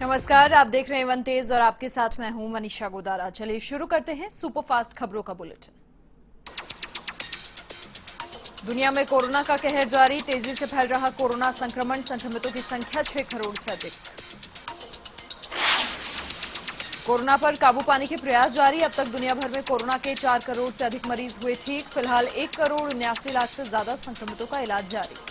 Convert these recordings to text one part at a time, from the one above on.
नमस्कार, आप देख रहे हैं वन तेज और आपके साथ मैं हूं मनीषा गोदारा। चलिए शुरू करते हैं सुपरफास्ट खबरों का बुलेटिन। दुनिया में कोरोना का कहर जारी, तेजी से फैल रहा कोरोना संक्रमण, संक्रमितों की संख्या 6 करोड़ से अधिक। कोरोना पर काबू पाने के प्रयास जारी, अब तक दुनिया भर में कोरोना के 4 करोड़ से अधिक मरीज हुए ठीक। फिलहाल 1 करोड़ 79 लाख से ज्यादा संक्रमितों का इलाज जारी।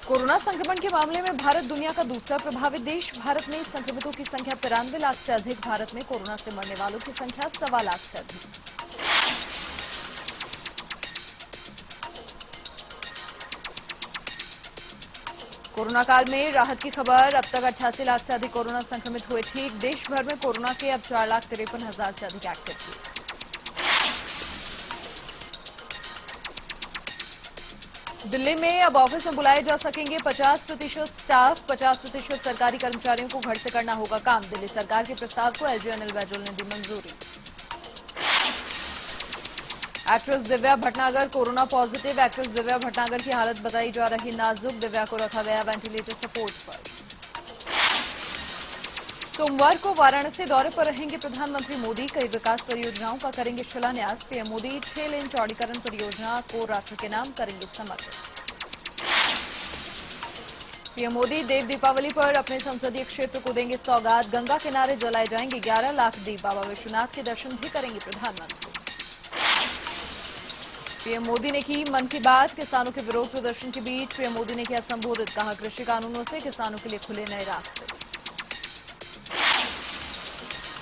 कोरोना संक्रमण के मामले में भारत दुनिया का दूसरा प्रभावित देश। भारत में संक्रमितों की संख्या 93 लाख से अधिक। भारत में कोरोना से मरने वालों की संख्या 1.25 लाख से अधिक। कोरोना काल में राहत की खबर, अब तक 88 लाख से अधिक कोरोना संक्रमित हुए ठीक। देश भर में कोरोना के अब 4,53,000 से अधिक एक्टिव केस। दिल्ली में अब ऑफिस में बुलाए जा सकेंगे 50% स्टाफ, 50% सरकारी कर्मचारियों को घर से करना होगा काम। दिल्ली सरकार के प्रस्ताव को एलजी अनिल बैजल ने दी मंजूरी। Actress Divya Bhatnagar corona positive, actress Divya Bhatnagar की हालत बताई जा रही नाजुक। दिव्या को रखा गया वेंटिलेटर सपोर्ट पर। सोमवार को वाराणसी दौरे पर रहेंगे प्रधानमंत्री मोदी, कई विकास परियोजनाओं का करेंगे शिलान्यास। पीएम मोदी 6 लेन चौड़ीकरण परियोजना को राष्ट्र के नाम करेंगे समर्पित। पीएम मोदी देव दीपावली पर अपने संसदीय क्षेत्र को देंगे सौगात, गंगा किनारे जलाए जाएंगे 11 लाख दीप। बाबा विश्वनाथ के दर्शन भी करेंगे प्रधानमंत्री। पीएम मोदी ने की मन की बात, किसानों के विरोध प्रदर्शन के बीच पीएम मोदी ने किया संबोधित, कहा कृषि कानूनों से किसानों के लिए खुले नए रास्ते।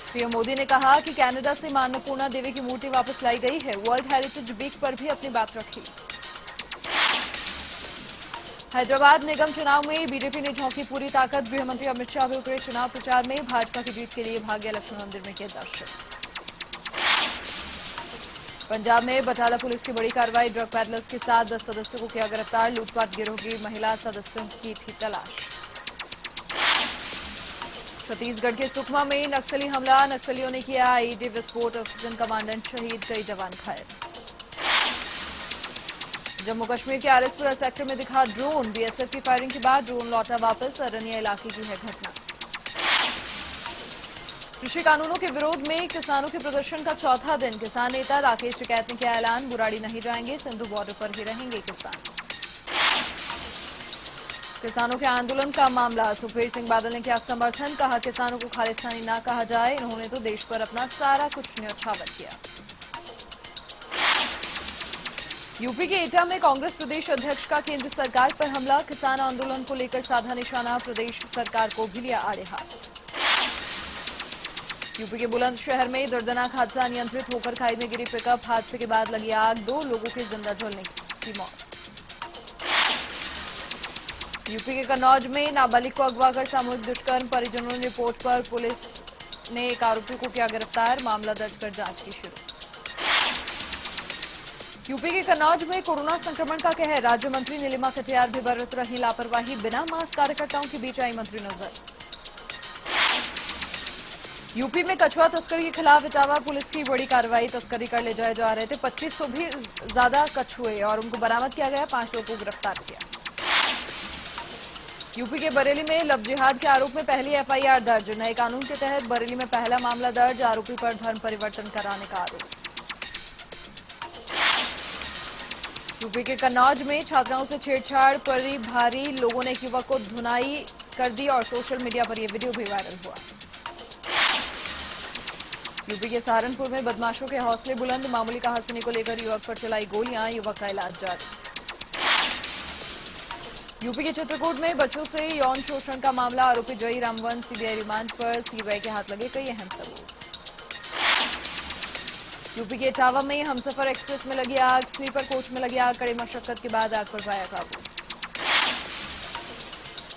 पीएम मोदी ने कहा कि कनाडा से मां अन्नपूर्णा देवी की मूर्ति वापस लाई गई है। वर्ल्ड हेरिटेज वीक पर भी अपनी बात रखी। हैदराबाद निगम चुनाव में बीजेपी ने झोंकी पूरी ताकत, गृहमंत्री अमित शाह भी उतरे चुनाव प्रचार में। भाजपा की जीत के लिए भाग्य लक्ष्मण मंदिर में किए दर्शन। पंजाब में बटाला पुलिस की बड़ी कार्रवाई, ड्रग पैडलर्स के साथ 10 सदस्यों को किया गिरफ्तार। लूटपाट गिरोह की महिला सदस्यों की थी तलाश। छत्तीसगढ़ के सुकमा में नक्सली हमला, नक्सलियों ने किया आईईडी विस्फोट, असिस्टेंट कमांडेंट शहीद, कई जवान घायल। जम्मू कश्मीर के आरएसपुरा सेक्टर में दिखा ड्रोन, बीएसएफ की फायरिंग के बाद ड्रोन लौटा वापस। अरनिया इलाके की है घटना। कृषि कानूनों के विरोध में किसानों के प्रदर्शन का चौथा दिन, किसान नेता राकेश टिकैत ने किया ऐलान, बुराड़ी नहीं जाएंगे, सिंधु बॉर्डर पर ही रहेंगे किसान। किसानों के आंदोलन का मामला, सुखबीर सिंह बादल ने किया समर्थन, कहा किसानों को खालिस्तानी ना कहा जाए, इन्होंने तो देश पर अपना सारा कुछ न्यौछावर किया। यूपी के एटा में कांग्रेस प्रदेश अध्यक्ष का केंद्र सरकार पर हमला, किसान आंदोलन को लेकर साधा निशाना, प्रदेश सरकार को भी लिया आड़े हाथ। यूपी के बुलंदशहर में दर्दनाक हादसा, अनियंत्रित होकर खाई में गिरी पिकअप, हादसे के बाद लगी आग, 2 लोगों के जिंदा जलने की मौत। यूपी के कन्नौज में नाबालिग को अगवा कर सामूहिक दुष्कर्म, परिजनों ने रिपोर्ट पर पुलिस ने एक आरोपी को किया गिरफ्तार, मामला दर्ज कर जांच की शुरू। यूपी के कन्नौज में कोरोना संक्रमण का कहर, राज्य मंत्री नीलिमा कटियार भी बरत रही लापरवाही, बिना मास्क कार्यकर्ताओं के बीच आई मंत्री नजर। यूपी में कछुआ तस्करी के खिलाफ इटावा पुलिस की बड़ी कार्रवाई, तस्करी कर ले जाए जा रहे थे 2500 भी ज्यादा कछुए और उनको बरामद किया गया, 5 लोगों को गिरफ्तार किया। यूपी के बरेली में लव जिहाद के आरोप में पहली एफआईआर दर्ज, नए कानून के तहत बरेली में पहला मामला दर्ज, आरोपी पर धर्म परिवर्तन कराने का आरोप। यूपी के कन्नौज में छात्राओं से छेड़छाड़ पर भारी, लोगों ने एक युवक को धुनाई कर दी और सोशल मीडिया पर यह वीडियो भी वायरल हुआ। यूपी के सहारनपुर में बदमाशों के हौसले बुलंद, मामूली कहासुनी को लेकर युवक पर चलाई गोलियां, युवक का इलाज जारी। यूपी के चित्रकूट में बच्चों से यौन शोषण का मामला, आरोपी जय रामवन सीबीआई रिमांड पर, सीबीआई के हाथ लगे कई अहम सबूत। यूपी के इटावा में हमसफर एक्सप्रेस में लगी आग, स्लीपर कोच में लगी आग, कड़ी मशक्कत के बाद आग पर पाया काबू।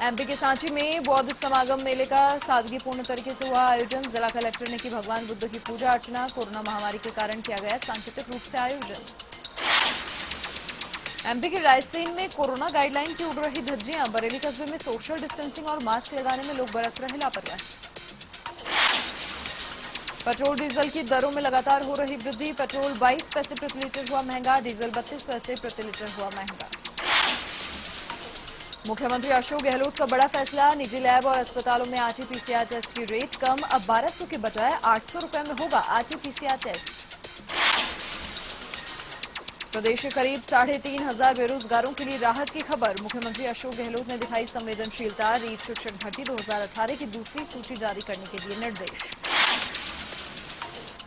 एमपी के सांची में बौद्ध समागम मेले का सादगीपूर्ण तरीके से हुआ आयोजन, जिला कलेक्टर ने की भगवान बुद्ध की पूजा अर्चना, कोरोना महामारी के कारण किया गया सांकेतिक रूप से आयोजन। एमपी के रायसेन में कोरोना गाइडलाइन की उड़ रही धज्जियां, बरेली कस्बे में सोशल डिस्टेंसिंग और मास्क लगाने में लोग बरत रहे लापरवाही। पेट्रोल डीजल की दरों में लगातार हो रही वृद्धि, पेट्रोल 22 पैसे प्रति लीटर हुआ महंगा, डीजल 32 पैसे प्रति लीटर हुआ महंगा। मुख्यमंत्री अशोक गहलोत का बड़ा फैसला, निजी लैब और अस्पतालों में आरटी-पीसीआर टेस्ट की रेट कम, अब 1200 के बजाय 800 रुपए में होगा आरटी-पीसीआर टेस्ट। प्रदेश के करीब 3,500 बेरोजगारों के लिए राहत की खबर, मुख्यमंत्री अशोक गहलोत ने दिखाई संवेदनशीलता, रीट शिक्षक भर्ती 2018 की दूसरी सूची जारी करने के दिए निर्देश।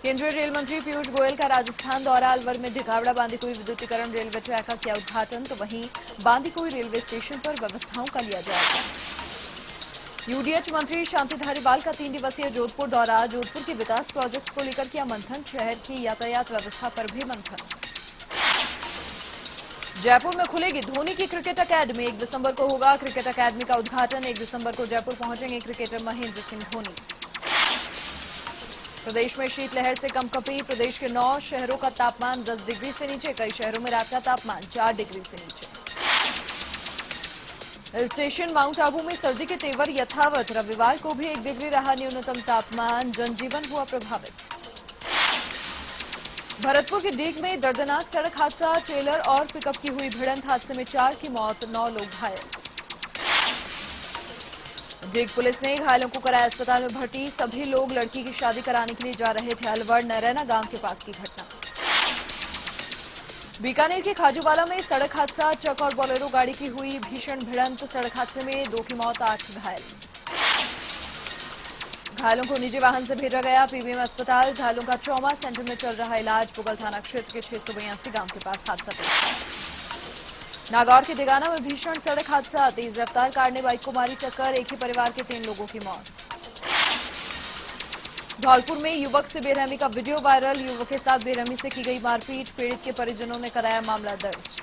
केंद्रीय रेल मंत्री पीयूष गोयल का राजस्थान दौरा, अलवर में ढिगावड़ा बांदीकुई विद्युतीकरण रेलवे ट्रैक का किया उद्घाटन, तो वहीं बांदीकुई रेलवे स्टेशन पर व्यवस्थाओं का लिया जायजा। यूडीएच मंत्री शांति धारीवाल का 3 दिवसीय जोधपुर दौरा, जोधपुर के विकास प्रोजेक्ट्स को लेकर किया मंथन, शहर की यातायात व्यवस्था पर भी मंथन। जयपुर में खुलेगी धोनी की क्रिकेट अकेडमी, 1 दिसंबर को होगा क्रिकेट अकेडमी का उद्घाटन, 1 दिसंबर को जयपुर पहुंचेंगे क्रिकेटर महेंद्र सिंह धोनी। प्रदेश में शीतलहर से कंपकपी, प्रदेश के 9 शहरों का तापमान 10 डिग्री से नीचे, कई शहरों में रात का तापमान 4 डिग्री से नीचे। हिल स्टेशन माउंट आबू में सर्दी के तेवर यथावत, रविवार को भी 1 डिग्री रहा न्यूनतम तापमान, जनजीवन हुआ प्रभावित। भरतपुर के डीग में दर्दनाक सड़क हादसा, ट्रेलर और पिकअप की हुई भिड़ंत, हादसे में 4 की मौत, 9 लोग घायल। डीग पुलिस ने घायलों को कराया अस्पताल में भर्ती, सभी लोग लड़की की शादी कराने के लिए जा रहे थे, अलवर नरैना गांव के पास की घटना। बीकानेर के खाजूवाला में सड़क हादसा, ट्रक और बोलेरो गाड़ी की हुई भीषण भिड़ंत, सड़क हादसे में 2 की मौत, 8 घायल। घायलों को निजी वाहन से भेजा गया पीबीएम अस्पताल, घायलों का ट्रॉमा सेंटर में चल रहा इलाज, पुगल थाना क्षेत्र के 682 गांव के पास हादसा पेश आया। नागौर के दिगाना में भीषण सड़क हादसा, तेज रफ्तार कार ने बाइक को मारी टक्कर, एक ही परिवार के 3 लोगों की मौत। धौलपुर में युवक से बेरहमी का वीडियो वायरल, युवक के साथ बेरहमी से की गई मारपीट, पीड़ित के परिजनों ने कराया मामला दर्ज।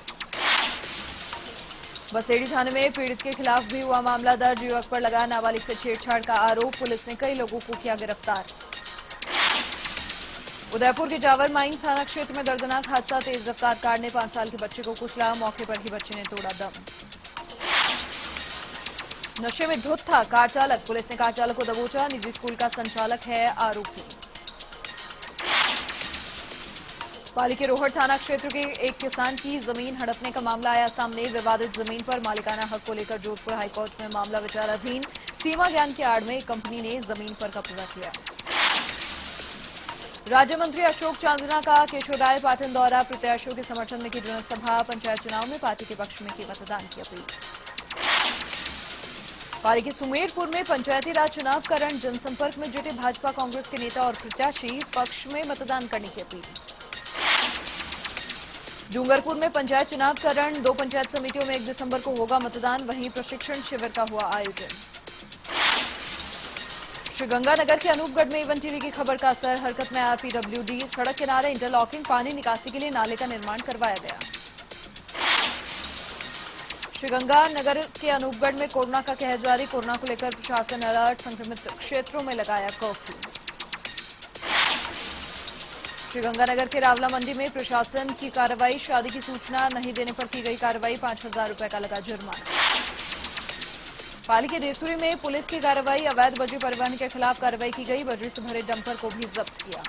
बसेड़ी थाने में पीड़ित के खिलाफ भी हुआ मामला दर्ज, युवक पर लगा नाबालिग से छेड़छाड़ का आरोप, पुलिस ने कई लोगों को किया गिरफ्तार। उदयपुर के जावर माइन थाना क्षेत्र में दर्दनाक हादसा, तेज रफ्तार कार ने 5 साल के बच्चे को कुचला, मौके पर ही बच्चे ने तोड़ा दम। नशे में धुत था कार चालक, पुलिस ने कार चालक को दबोचा, निजी स्कूल का संचालक है आरोपी। पाली के रोहट थाना क्षेत्र के एक किसान की जमीन हड़पने का मामला आया सामने, विवादित जमीन पर मालिकाना हक को लेकर जोधपुर हाईकोर्ट में मामला विचाराधीन, सीमा ज्ञान की आड़ में कंपनी ने जमीन पर कब्जा किया। राज्य मंत्री अशोक चांदना का केशोराय पाटन दौरा, प्रत्याशियों के समर्थन में की जनसभा, पंचायत चुनाव में पार्टी के पक्ष में की मतदान की अपील। पाली के सुमेरपुर में पंचायती राज चुनाव का रण, जनसंपर्क में जुटे भाजपा कांग्रेस के नेता और प्रत्याशी, पक्ष में मतदान करने की अपील। डूंगरपुर में पंचायत चुनाव का रण, 2 पंचायत समितियों में 1 दिसंबर को होगा मतदान, वहीं प्रशिक्षण शिविर का हुआ आयोजन। श्रीगंगानगर के अनूपगढ़ में एवन टीवी की खबर का असर, हरकत में आरपीडब्ल्यूडी, सड़क किनारे इंटरलॉकिंग, पानी निकासी के लिए नाले का निर्माण करवाया गया। श्रीगंगानगर के अनूपगढ़ में कोरोना का कहर जारी, कोरोना को लेकर प्रशासन अलर्ट, संक्रमित क्षेत्रों में लगाया कर्फ्यू। श्रीगंगानगर के रावला मंडी में प्रशासन की कार्रवाई, शादी की सूचना नहीं देने पर की गई कार्रवाई, 5,000 रुपए का लगा जुर्माना। पाली के देसुरी में पुलिस की कार्रवाई, अवैध बजरी परिवहन के खिलाफ कार्रवाई की गई, बजरी से भरे डंपर को भी जब्त किया।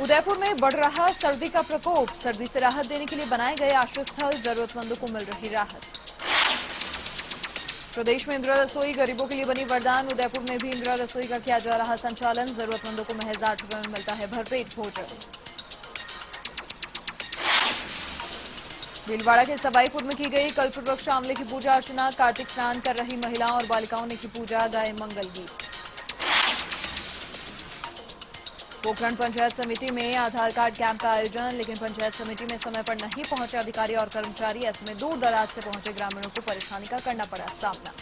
उदयपुर में बढ़ रहा सर्दी का प्रकोप, सर्दी से राहत देने के लिए बनाए गए आश्रय स्थल, जरूरतमंदों को मिल रही राहत। प्रदेश में इंदिरा रसोई गरीबों के लिए बनी वरदान, उदयपुर में भी इंदिरा रसोई का किया जा रहा संचालन, जरूरतमंदों को महज 8 रुपए में मिलता है भरपेट भोजन। भीलवाड़ा के सबाईपुर में की गई कल्प वृक्ष आंवले की पूजा अर्चना, कार्तिक स्नान कर रही महिलाओं और बालिकाओं ने की पूजा, गाए मंगल गीत। पोखरण पंचायत समिति में आधार कार्ड कैंप का आयोजन, लेकिन पंचायत समिति में समय पर नहीं पहुंचे अधिकारी और कर्मचारी, ऐसे में दूर दराज से पहुंचे ग्रामीणों को परेशानी का करना पड़ा सामना।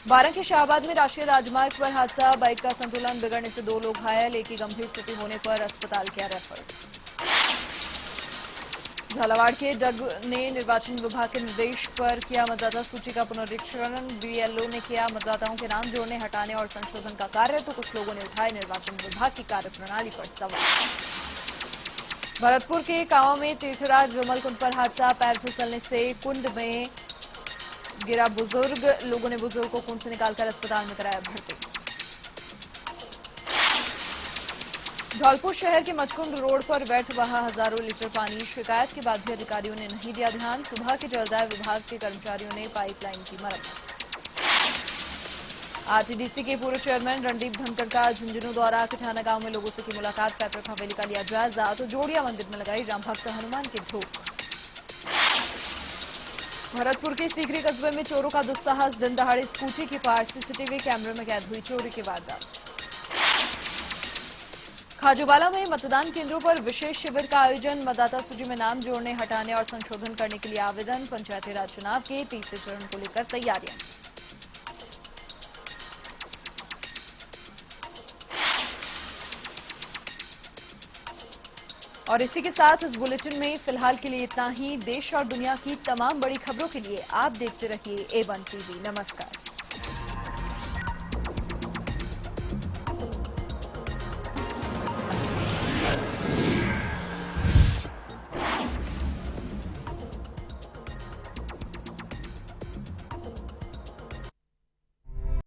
बारां के शाहबाद में राष्ट्रीय राजमार्ग पर हादसा, बाइक का संतुलन बिगड़ने से 2 लोग घायल, एक की गंभीर स्थिति होने पर अस्पताल किया रेफर। झालावाड़ के डग ने निर्वाचन विभाग के निर्देश पर किया मतदाता सूची का पुनरीक्षण, बीएलओ ने किया मतदाताओं के नाम जोड़ने, हटाने और संशोधन का कार्य, तो कुछ लोगों ने उठाए निर्वाचन विभाग की कार्यप्रणाली पर सवाल। भरतपुर के कांवा में तीर्थराज विमल कुंड पर हादसा, पैर फिसलने से कुंड में गिरा बुजुर्ग, लोगों ने बुजुर्ग को कुंड से निकालकर अस्पताल में कराया भर्ती। धौलपुर शहर के मचकुंड रोड पर व्यर्थ बहा हजारों लीटर पानी। शिकायत के बाद भी अधिकारियों ने नहीं दिया ध्यान। सुबह के जलदाय विभाग के कर्मचारियों ने पाइपलाइन की मरम्मत। आरटीडीसी के पूर्व चेयरमैन रणदीप धनखड़ का झुंझुनू दौरा। कठाना गांव में लोगों से की मुलाकात। पैतृक हवेली का लिया जायजा। तो जोड़िया मंदिर में लगाई राम भक्त हनुमान की धूप। भरतपुर के सीकरी कस्बे में चोरों का दुस्साहस। दिन दहाड़े स्कूटी की पार। सीसीटीवी कैमरे में कैद हुई चोरी की वारदात। खाजूवाला में मतदान केंद्रों पर विशेष शिविर का आयोजन। मतदाता सूची में नाम जोड़ने, हटाने और संशोधन करने के लिए आवेदन। पंचायती राज चुनाव के तीसरे चरण को लेकर तैयारियां। और इसी के साथ इस बुलेटिन में फिलहाल के लिए इतना ही। देश और दुनिया की तमाम बड़ी खबरों के लिए आप देखते रहिए A1 TV। नमस्कार।